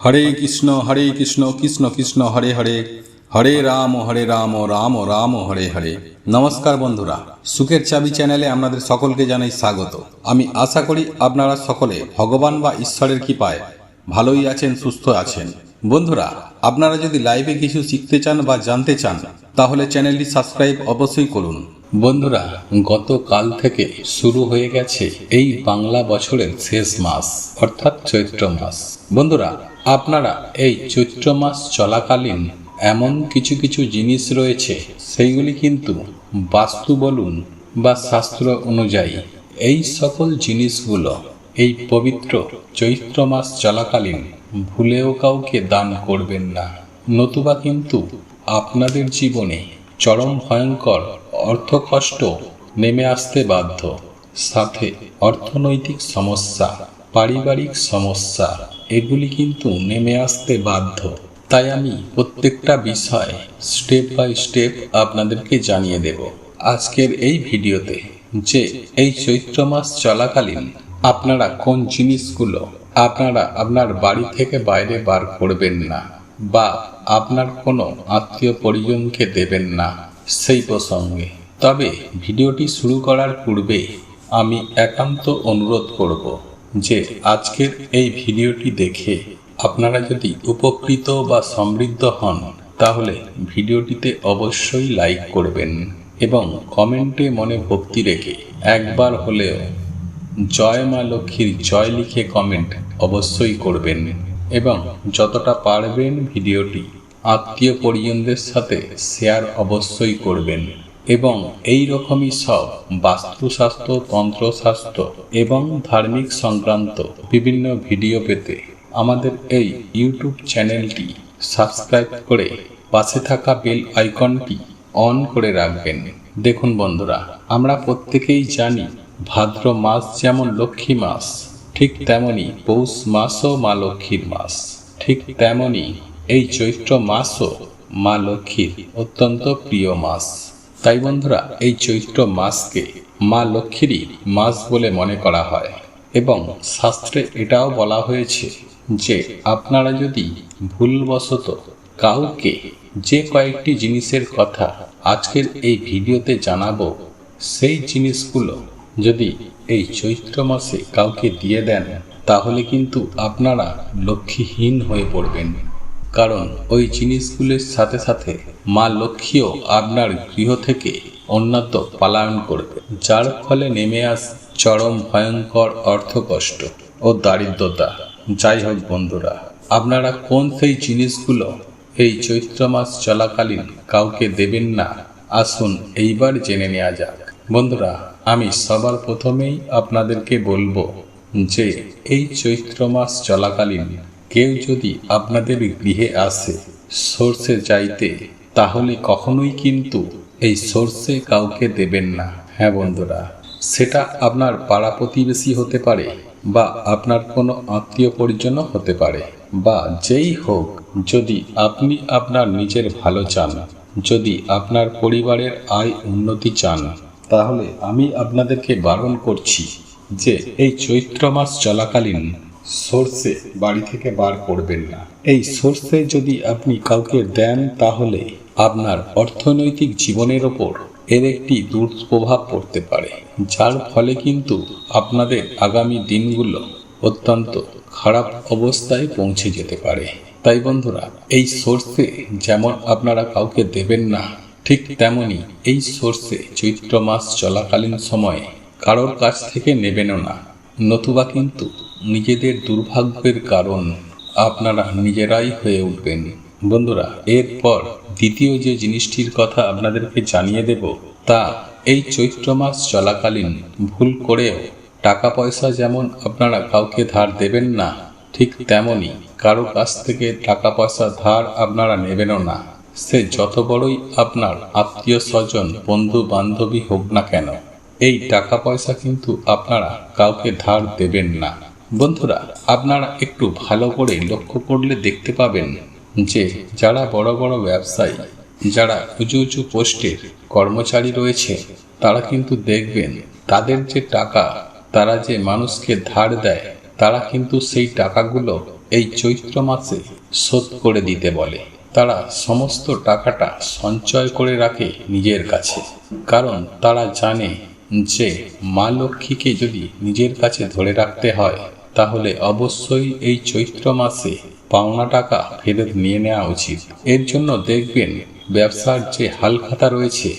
হরে কৃষ্ণ কৃষ্ণ কৃষ্ণ হরে হরে, হরে রাম রাম রাম হরে হরে। নমস্কার বন্ধুরা, সুখের চাবি চ্যানেলে আপনাদের সকলকে জানাই স্বাগত। আমি আশা করি আপনারা সকলে ভগবান বা ঈশ্বরের কৃপায় ভালোই আছেন, সুস্থ আছেন। বন্ধুরা, আপনারা যদি লাইভে কিছু শিখতে চান বা জানতে চান তাহলে চ্যানেলটি সাবস্ক্রাইব অবশ্যই করুন। বন্ধুরা, গতকাল থেকে শুরু হয়ে গেছে এই বাংলা বছরের শেষ মাস অর্থাৎ চৈত্র মাস। বন্ধুরা, আপনারা এই চৈত্র মাস চলাকালীন এমন কিছু কিছু জিনিস রয়েছে, সেইগুলি কিন্তু বাস্তু বলুন বা শাস্ত্র অনুযায়ী এই সকল জিনিসগুলো এই পবিত্র চৈত্র মাস চলাকালীন ভুলেও কাউকে দান করবেন না, নতুবা কিন্তু আপনাদের জীবনে চরম ভয়ঙ্কর অর্থকষ্ট নেমে আসতে বাধ্য, সাথে অর্থনৈতিক সমস্যা, পারিবারিক সমস্যা এগুলি কিন্তু নেমে আসতে বাধ্য। তাই আমি প্রত্যেকটা বিষয় স্টেপ বাই স্টেপ আপনাদেরকে জানিয়ে দেব আজকের এই ভিডিওতে, যে এই চৈত্র মাস চলাকালীন আপনারা কোন জিনিসগুলো আপনারা আপনার বাড়ি থেকে বাইরে বার করবেন না বা আপনার কোনো আত্মীয় পরিজনকে দেবেন না সেই প্রসঙ্গে। তবে ভিডিওটি শুরু করার পূর্বে আমি একান্ত অনুরোধ করব যে আজকের এই ভিডিওটি দেখে আপনারা যদি উপকৃত বা সমৃদ্ধ হন তাহলে ভিডিওটিতে অবশ্যই লাইক করবেন এবং কমেন্টে মনে ভক্তি রেখে একবার হলেও জয় মা লক্ষ্মীর জয় লিখে কমেন্ট অবশ্যই করবেন এবং যতটা পারবেন ভিডিওটি আত্মীয় পরিজনদের সাথে শেয়ার অবশ্যই করবেন। এবং এই রকমই সব বাস্তুশাস্ত্র, তন্ত্রশাস্ত্র এবং ধার্মিক সংক্রান্ত বিভিন্ন ভিডিও পেতে আমাদের এই ইউটিউব চ্যানেলটি সাবস্ক্রাইব করে পাশে থাকা বেল আইকনটি অন করে রাখবেন। দেখুন বন্ধুরা, আমরা প্রত্যেকেই জানি ভাদ্র মাস যেমন লক্ষ্মী মাস, ঠিক তেমনি পৌষ মাসও মা লক্ষ্মীর মাস, ঠিক তেমনি এই চৈত্র মাসও মা লক্ষ্মীর অত্যন্ত প্রিয় মাস। তাই বন্ধুরা, এই চৈত্র মাসকে মা লক্ষ্মীরই মাস বলে মনে করা হয় এবং শাস্ত্রে এটাও বলা হয়েছে যে আপনারা যদি ভুলবশত কাউকে যে কয়েকটি জিনিসের কথা আজকের এই ভিডিওতে জানাবো, সেই জিনিসগুলো যদি এই চৈত্র মাসে কাউকে দিয়ে দেন তাহলে কিন্তু আপনারা লক্ষ্মীহীন হয়ে পড়বেন। কারণ ওই জিনিসগুলোর সাথে সাথে মা লক্ষ্মীও আপনার গৃহ থেকে অন্যত্র পলায়ন করবে, যার ফলে নেমে আস চরম ভয়ঙ্কর অর্থকষ্ট ও দারিদ্রতা। যাই হোক বন্ধুরা, আপনারা কোন সেই জিনিসগুলো এই চৈত্র মাস চলাকালীন কাউকে দেবেন না, আসুন এইবার জেনে নেওয়া যাক। বন্ধুরা, আমি সবার প্রথমেই আপনাদেরকে বলবো যে এই চৈত্র মাস চলাকালীন কেউ যদি আপনাদের গৃহে আসে সর্ষে চাইতে, তাহলে কখনোই কিন্তু এই সর্ষে কাউকে দেবেন না। হ্যাঁ বন্ধুরা, সেটা আপনার পাড়া প্রতিবেশী হতে পারে বা আপনার কোনো আত্মীয় পরিজনও হতে পারে বা যেই হোক। যদি আপনি আপনার নিজের ভালো চান, যদি আপনার পরিবারের আয় উন্নতি চান, তাহলে আমি আপনাদেরকে বারণ করছি যে এই চৈত্র মাস চলাকালীন সর্ষে বাড়ি থেকে বার করবেন না। এই সর্ষে যদি আপনি কাউকে দেন তাহলে আপনার অর্থনৈতিক জীবনের ওপর এর একটি দুষ্প্রভাব পড়তে পারে, যার ফলে কিন্তু আপনাদের আগামী দিনগুলো অত্যন্ত খারাপ অবস্থায় পৌঁছে যেতে পারে। তাই বন্ধুরা, এই সর্ষে যেমন আপনারা কাউকে দেবেন না, ঠিক তেমনি এই সর্ষে চৈত্র মাস চলাকালীন সময়ে কারোর কাছ থেকে নেবেনও না, নতুবা কিন্তু নিজেদের দুর্ভাগ্যের কারণ আপনারা নিজেরাই হয়ে উঠবেন। বন্ধুরা, এরপর দ্বিতীয় যে জিনিসটির কথা আপনাদেরকে জানিয়ে দেব, তা এই চৈত্র মাস চলাকালীন ভুল করেও টাকা পয়সা যেমন আপনারা কাউকে ধার দেবেন না, ঠিক তেমনি কারো কাছ থেকে টাকা পয়সা ধার আপনারা নেবেনও না, সে যত বড়ই আপনার আত্মীয় স্বজন, বন্ধু বান্ধবী হোক না কেন। এই টাকা পয়সা কিন্তু আপনারা কাউকে ধার দেবেন না। বন্ধুরা, আপনারা একটু ভালো করে লক্ষ্য করলে দেখতে পাবেন যে যারা বড় বড় ব্যবসায়ী, যারা উঁচু উঁচু পোস্টের কর্মচারী রয়েছে, তারা কিন্তু দেখবেন তাদের যে টাকা তারা যে মানুষকে ধার দেয়, তারা কিন্তু সেই টাকাগুলো এই চৈত্র মাসে শোধ করে দিতে বলে। তারা সমস্ত টাকাটা সঞ্চয় করে রাখে নিজের কাছে, কারণ তারা জানে যে মা লক্ষ্মীকে যদি নিজের কাছে ধরে রাখতে হয় তাহলে অবশ্যই এই চৈত্র মাসে পাওনা টাকা ফেরত নিয়ে নেওয়া উচিত। এর জন্য দেখবেন ব্যবসার যে হাল খাতা রয়েছে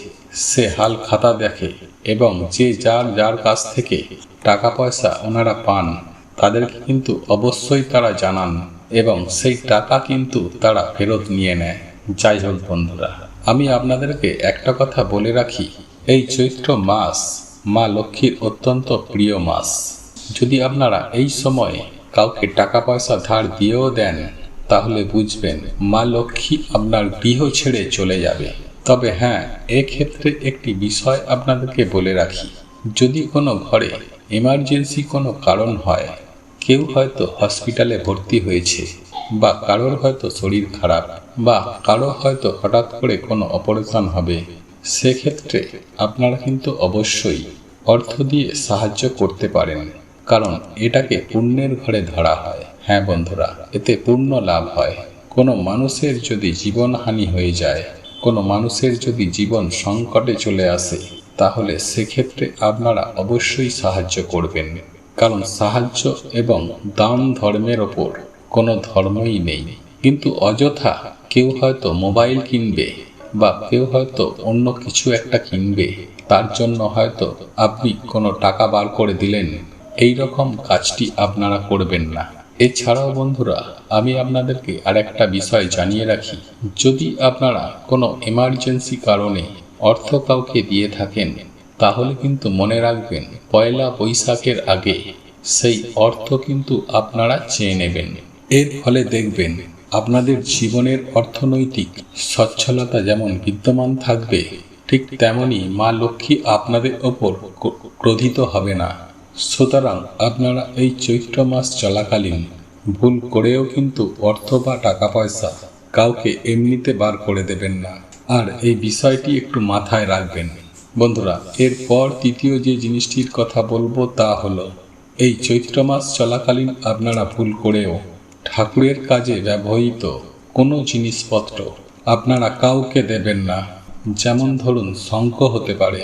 সে হাল খাতা দেখে এবং যে যার কাছ থেকে টাকা পয়সা ওনারা পান তাদেরকে কিন্তু অবশ্যই তারা জানান এবং সেই টাকা কিন্তু তারা ফেরত নিয়ে নেয়। যাই হোক বন্ধুরা, আমি আপনাদেরকে একটা কথা বলে রাখি, এই চৈত্র মাস মা লক্ষ্মীর অত্যন্ত প্রিয় মাস। যদি আপনারা এই সময়ে কাউকে টাকা পয়সা ধার দিয়েও দেন তাহলে বুঝবেন মা লক্ষ্মী আপনার গৃহ ছেড়ে চলে যাবে। তবে হ্যাঁ, এক্ষেত্রে একটি বিষয় আপনাদেরকে বলে রাখি, যদি কোনো ঘরে এমার্জেন্সি কোনো কারণ হয়, কেউ হয়তো হসপিটালে ভর্তি হয়েছে বা কারোর হয়তো শরীর খারাপ বা কারো হয়তো হঠাৎ করে কোনো অপারেশন হবে, সেক্ষেত্রে আপনারা কিন্তু অবশ্যই অর্থ দিয়ে সাহায্য করতে পারেন, কারণ এটাকে পুণ্যের ঘরে ধরা হয়। হ্যাঁ বন্ধুরা, এতে পূর্ণ লাভ হয়। কোনো মানুষের যদি জীবনহানি হয়ে যায়, কোনো মানুষের যদি জীবন সংকটে চলে আসে, তাহলে সেক্ষেত্রে আপনারা অবশ্যই সাহায্য করবেন, কারণ সাহায্য এবং দান ধর্মের ওপর কোনো ধর্মই নেই। কিন্তু অযথা কেউ হয়তো মোবাইল কিনবে বা কেউ হয়তো অন্য কিছু একটা কিনবে, তার জন্য হয়তো আপনি কোনো টাকা বার করে দিলেন, এই রকম কাজটি আপনারা করবেন না। এছাড়াও বন্ধুরা, আমি আপনাদেরকে আরেকটা বিষয় জানিয়ে রাখি, যদি আপনারা কোনো এমার্জেন্সি কারণে অর্থ কাউকে দিয়ে থাকেন তাহলে কিন্তু মনে রাখবেন পয়লা বৈশাখের আগে সেই অর্থ কিন্তু আপনারা চেয়ে নেবেন। এর ফলে দেখবেন আপনাদের জীবনের অর্থনৈতিক সচ্ছলতা যেমন বিদ্যমান থাকবে, ঠিক তেমনি মা লক্ষ্মী আপনাদের ওপর ক্রোধিত হবে না। সুতরাং আপনারা এই চৈত্র মাস চলাকালীন ভুল করেও কিন্তু অর্থ বা টাকা পয়সা কাউকে এমনিতে বার করে দেবেন না। আর এই বিষয়টি একটু মাথায় রাখবেন বন্ধুরা। এরপর তৃতীয় যে জিনিসটির কথা বলবো তা হলো, এই চৈত্র মাস চলাকালীন আপনারা ভুল করেও ঠাকুরের কাজে ব্যবহৃত কোনো জিনিসপত্র আপনারা কাউকে দেবেন না। যেমন ধরুন, শঙ্খ হতে পারে,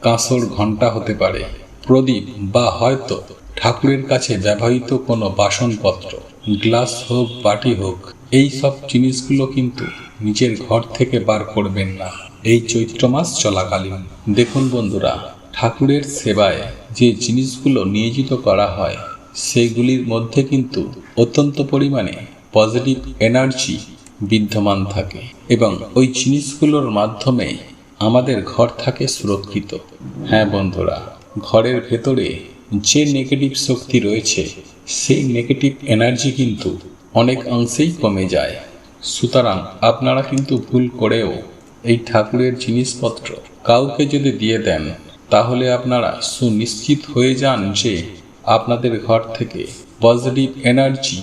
কাঁসর ঘণ্টা হতে পারে, প্রদীপ বা হয়তো ঠাকুরের কাছে ব্যবহৃত কোনো বাসনপত্র, গ্লাস হোক বাটি হোক, এই সব জিনিসগুলো কিন্তু নিজের ঘর থেকে বার করবেন না এই চৈত্র মাস চলাকালীন। দেখুন বন্ধুরা, ঠাকুরের সেবায় যে জিনিসগুলো নিয়োজিত করা হয় সেইগুলির মধ্যে কিন্তু অত্যন্ত পরিমাণে পজিটিভ এনার্জি বিদ্যমান থাকে এবং ওই জিনিসগুলোর মাধ্যমে আমাদের ঘর থাকে সুরক্ষিত। হ্যাঁ বন্ধুরা, ঘরের ভেতরে যে নেগেটিভ শক্তি রয়েছে সেই নেগেটিভ এনার্জি কিন্তু অনেক অংশেই কমে যায়। সুতরাং আপনারা কিন্তু ভুল করেও এই ঠাকুরের জিনিসপত্র কাউকে যদি দিয়ে দেন তাহলে আপনারা সুনিশ্চিত হয়ে যান যে আপনাদের ঘর থেকে পজিটিভ এনার্জি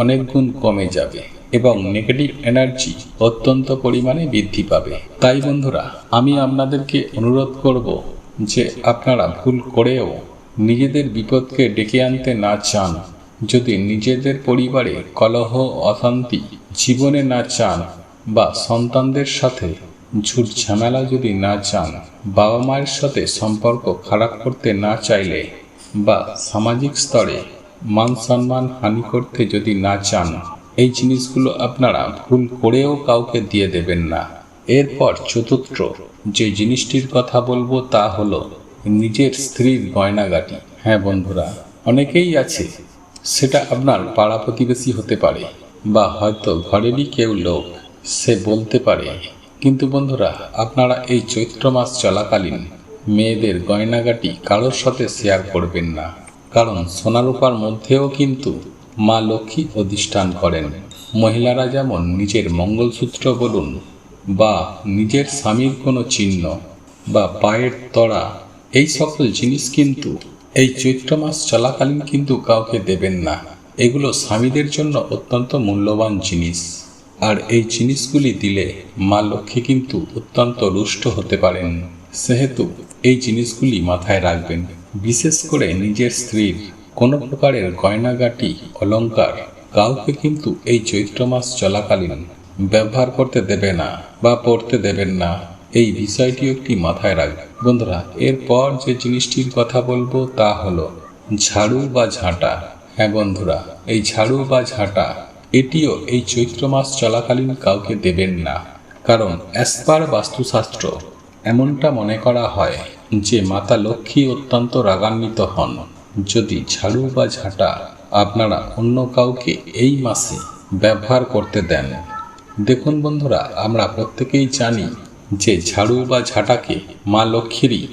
অনেক গুণ কমে যাবে এবং নেগেটিভ এনার্জি অত্যন্ত পরিমাণে বৃদ্ধি পাবে। তাই বন্ধুরা, আমি আপনাদেরকে অনুরোধ করব যে আপনারা ভুল করেও নিজেদের বিপদকে ডেকে আনতে না চান, যদি নিজেদের পরিবারে কলহ অশান্তি জীবনে না চান বা সন্তানদের সাথে ঝুট ঝামেলা যদি না চান, বাবা মায়ের সাথে সম্পর্ক খারাপ করতে না চাইলে বা সামাজিক স্তরে মান সম্মান হানি করতে যদি না চান, এই জিনিসগুলো আপনারা ভুল করেও কাউকে দিয়ে দেবেন না। এরপর চতুর্থ যে জিনিসটির কথা বলবো তা হলো নিজের স্ত্রীর গয়নাগাটি। হ্যাঁ বন্ধুরা, অনেকেই আছে, সেটা আপনার পাড়া প্রতিবেশী হতে পারে বা হয়তো ঘরেরই কেউ লোক, সে বলতে পারে, কিন্তু বন্ধুরা আপনারা এই চৈত্র মাস চলাকালীন মেয়েদের গয়নাগাটি কারোর সাথে শেয়ার করবেন না, কারণ সোনারূপার মধ্যেও কিন্তু মা লক্ষ্মী অধিষ্ঠান করেন। মহিলারা যেমন নিজের মঙ্গলসূত্র বলুন বা নিজের স্বামীর কোনো চিহ্ন বা পায়ের তড়া, এই সকল জিনিস কিন্তু এই চৈত্র মাস চলাকালীন কিন্তু কাউকে দেবেন না। এগুলো স্বামীদের জন্য অত্যন্ত মূল্যবান জিনিস, আর এই জিনিসগুলি দিলে মা লক্ষ্মী কিন্তু অত্যন্ত রুষ্ট হতে পারেন। সেহেতু এই জিনিসগুলি মাথায় রাখবেন। বিশেষ করে নিজের স্ত্রীর কোনো প্রকারের গয়নাগাটি অলংকার কাউকে কিন্তু এই চৈত্র মাস চলাকালীন ব্যবহার করতে দেবে না বা পড়তে দেবেন না। এই বিষয়টি একটি মাথায় রাখবেন বন্ধুরা। এরপর যে জিনিসটির কথা বলবো তা হলো ঝাড়ু বা ঝাঁটা। হ্যাঁ বন্ধুরা, এই ঝাড়ু বা ঝাঁটা এটিও এই চৈত্র মাস চলাকালীন কাউকে দেবেন না। কারণ অ্যাসপার বাস্তুশাস্ত্র এমনটা মনে করা হয় যে মাতা লক্ষ্মী অত্যন্ত রাগান্বিত হন যদি ঝাড়ু বা ঝাঁটা আপনারা অন্য কাউকে এই মাসে ব্যবহার করতে দেন। দেখুন বন্ধুরা, আমরা প্রত্যেকেই জানি যে ঝাড়ু বা ঝাঁটাকে মা লক্ষ্মীরই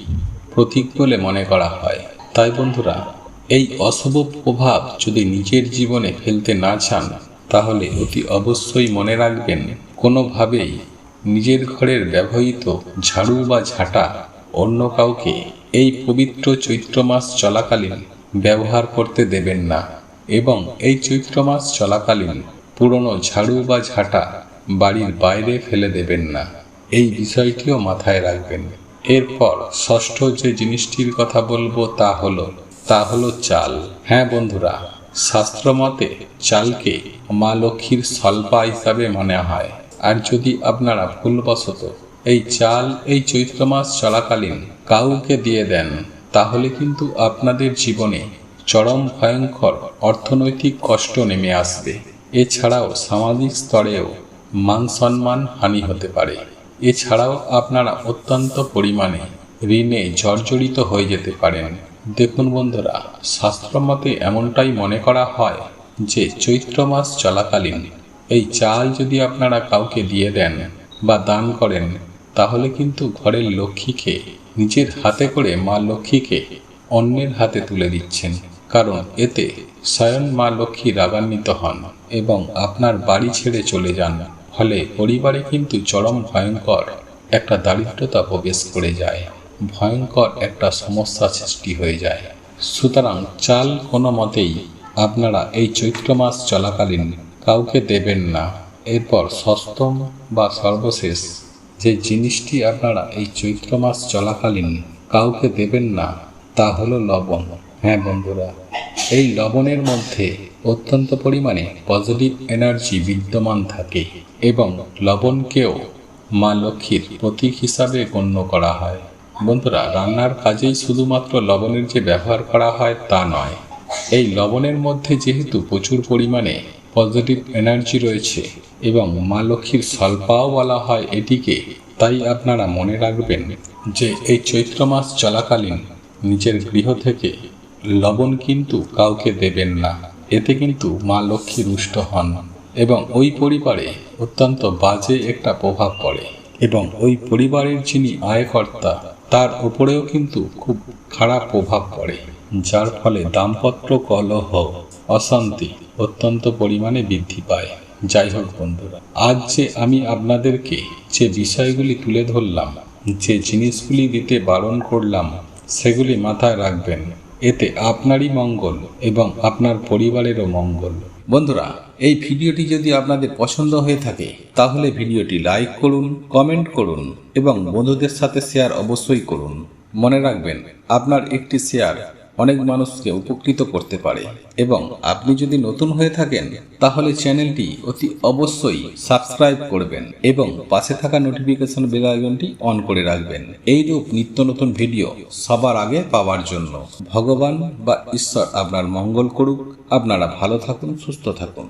প্রতীক বলে মনে করা হয়। তাই বন্ধুরা, এই অশুভ প্রভাব যদি নিজের জীবনে ফেলতে না চান তাহলে অতি অবশ্যই মনে রাখবেন, কোনোভাবেই নিজের ঘরের ব্যবহৃত ঝাড়ু বা ঝাঁটা অন্য কাউকে এই পবিত্র চৈত্র মাস চলাকালীন ব্যবহার করতে দেবেন না। এবং এই চৈত্র মাস চলাকালীন পুরনো ঝাড়ু বা ঝাঁটা বাড়ির বাইরে ফেলে দেবেন না। এই বিষয়টিও মাথায় রাখবেন। এরপর ষষ্ঠ যে জিনিসটির কথা বলবো তা হলো চাল। হ্যাঁ বন্ধুরা, শাস্ত্র মতে চালকে মা লক্ষ্মীর স্বল্পা হিসাবে মনে হয়। আর যদি আপনারা ভুলবশত এই চাল এই চৈত্র মাস চলাকালীন কাউকে দিয়ে দেন তাহলে কিন্তু আপনাদের জীবনে চরম ভয়ঙ্কর অর্থনৈতিক কষ্ট নেমে আসবে। এছাড়াও সামাজিক স্তরেও মান সম্মান হানি হতে পারে। এছাড়াও আপনারা অত্যন্ত পরিমাণে ঋণে জর্জরিত হয়ে যেতে পারেন। দেখুন বন্ধুরা, শাস্ত্রমতে এমনটাই মনে করা হয় যে চৈত্র মাস চলাকালীন এই চাল যদি আপনারা কাউকে দিয়ে দেন বা দান করেন তাহলে কিন্তু ঘরের লক্ষ্মীকে নিজের হাতে করে মা লক্ষ্মীকে অন্যের হাতে তুলে দিচ্ছেন। কারণ এতে স্বয়ং মা লক্ষ্মী রাগান্বিত হন এবং আপনার বাড়ি ছেড়ে চলে যান। ফলে পরিবারে কিন্তু চরম ভয়ঙ্কর একটা দারিদ্রতা প্রবেশ করে যায়, ভয়ঙ্কর একটা সমস্যা সৃষ্টি হয়ে যায়। সুতরাং চাল কোনো মতেই আপনারা এই চৈত্র মাস চলাকালীন কাউকে দেবেন না। এরপর ষষ্ঠম বা সর্বশেষ যে জিনিসটি আপনারা এই চৈত্র মাস চলাকালীন কাউকে দেবেন না তা হলো লবণ। হ্যাঁ বন্ধুরা, এই লবণের মধ্যে অত্যন্ত পরিমাণে পজিটিভ এনার্জি বিদ্যমান থাকে এবং লবণকেও মা লক্ষ্মীর প্রতীক হিসাবে গণ্য করা হয়। বন্ধুরা, রান্নার কাজেই শুধুমাত্র লবণের যে ব্যবহার করা হয় তা নয়, এই লবণের মধ্যে যেহেতু প্রচুর পরিমাণে পজিটিভ এনার্জি রয়েছে এবং মা লক্ষ্মীর স্বল্পাও বলা হয় এটিকে, তাই আপনারা মনে রাখবেন যে এই চৈত্র মাস চলাকালীন নিজের গৃহ থেকে লবণ কিন্তু কাউকে দেবেন না। এতে কিন্তু মা লক্ষ্মী রুষ্ট হন এবং ওই পরিবারে অত্যন্ত বাজে একটা প্রভাব পড়ে এবং ওই পরিবারের যিনি আয়কর্তা তার উপরেও কিন্তু খুব খারাপ প্রভাব পড়ে, যার ফলে দাম্পত্য কলহ অশান্তি অত্যন্ত পরিমাণে বৃদ্ধি পায়। যাই হোক বন্ধুরা, আজ যে আমি আপনাদেরকে যে বিষয়গুলি তুলে ধরলাম, যে জিনিসগুলি দিতে বারণ করলাম, সেগুলি মাথায় রাখবেন। এতে আপনারই মঙ্গল এবং আপনার পরিবারেরও মঙ্গল। বন্ধুরা, এই ভিডিওটি যদি আপনাদের পছন্দ হয়ে থাকে তাহলে ভিডিওটি লাইক করুন, কমেন্ট করুন এবং বন্ধুদের সাথে শেয়ার অবশ্যই করুন। মনে রাখবেন, আপনার একটি শেয়ার অনেক মানুষকে উপকৃত করতে পারে। এবং আপনি যদি নতুন হয়ে থাকেন তাহলে চ্যানেলটি অতি অবশ্যই সাবস্ক্রাইব করবেন এবং পাশে থাকা নোটিফিকেশন বেল আইকনটি অন করে রাখবেন এইরূপ নিত্য নতুন ভিডিও সবার আগে পাওয়ার জন্য। ভগবান বা ঈশ্বর আপনার মঙ্গল করুক। আপনারা ভালো থাকুন, সুস্থ থাকুন।